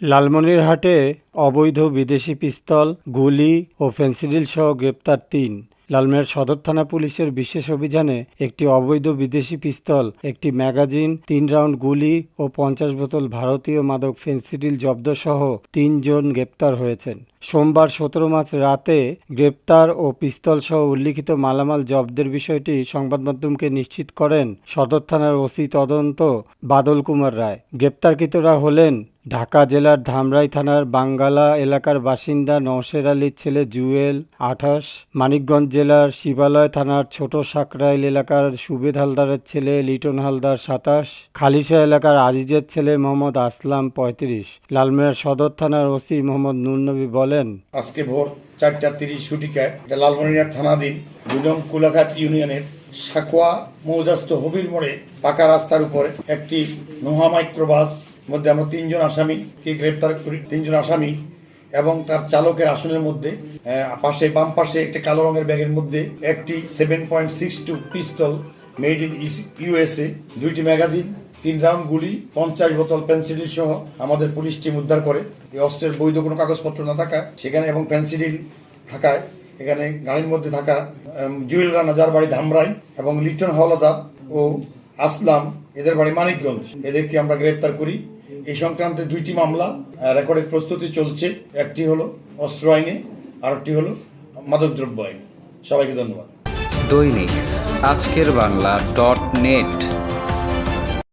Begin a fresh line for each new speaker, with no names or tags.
লালমনিরহাটে অবৈধ বিদেশি পিস্তল, গুলি ও ফেনসিডিল সহ গ্রেপ্তার ৩। লালমনিরহাট সদর থানা পুলিশের বিশেষ অভিযানে একটি অবৈধ বিদেশি পিস্তল, একটি ম্যাগাজিন, ৩ রাউন্ড গুলি ও ৫০ বোতল ভারতীয় মাদক ফেনসিডিল জব্দসহ ৩ জন গ্রেপ্তার হয়েছেন। সোমবার ১৭ মার্চ রাতে গ্রেপ্তার ও পিস্তলসহ উল্লিখিত মালামাল জব্দের বিষয়টি সংবাদমাধ্যমকে নিশ্চিত করেন সদর থানার ওসি তদন্ত বাদল কুমার রায়। গ্রেপ্তারকৃতরা হলেন ঢাকা জেলার ধামরাই থানার বাঙ্গালা এলাকার বাসিন্দা নওশের আলীর ছেলে জুয়েল ২৮, মানিকগঞ্জ জেলার শিবালয় থানার ছোট সাকরাইল এলাকার সুবেদ হালদারের ছেলে লিটন হালদার ২৭, খালিশা এলাকার আজিজের ছেলে মোহাম্মদ আসলাম ৩৫। লালমনিরহাট সদর থানার ওসি মোহাম্মদ নুরনবী বলেন,
আজকে ভোর ৪:৩০ ঘটিকায় লালমনিরহাট থানাধীন ২ নং কুলাঘাট ইউনিয়নের সাকোয়া মৌজাস্থ হবির মোড়ে পাকা রাস্তার উপরে একটি নোহা মাইক্রোবাস মধ্যে আমরা ৩ জন আসামিকে গ্রেপ্তার করি। ৩ জন আসামি এবং তার চালকের আসনের মধ্যে বাম পাশে একটি কালো রঙের ব্যাগের মধ্যে একটি 7.62 পিস্তল মেড ইন ইউএসএ, 2টি ম্যাগাজিন, 3 রাউন্ড গুলি, 50 বোতল পেন্সিডিল সহ আমাদের পুলিশ টিম উদ্ধার করে। এই অস্ত্রের বৈধ কোনো কাগজপত্র না থাকা সেখানে এবং পেন্সিডিল থাকায় এখানে গাড়ির মধ্যে থাকা জুয়েল রানা, যার বাড়ি ধামরাই, এবং লিটন হাওলাদার ও আসলাম, এদের বাড়ি মানিকগঞ্জ, এদেরকে আমরা গ্রেপ্তার করি। এই সংক্রান্তে 2টি মামলা রেকর্ডের প্রস্তুতি চলছে। একটি হলো অস্ত্র আইনে, আর একটি হলো মাদকদ্রব্য আইনে। সবাইকে ধন্যবাদ।
দৈনিক আজকের বাংলা .net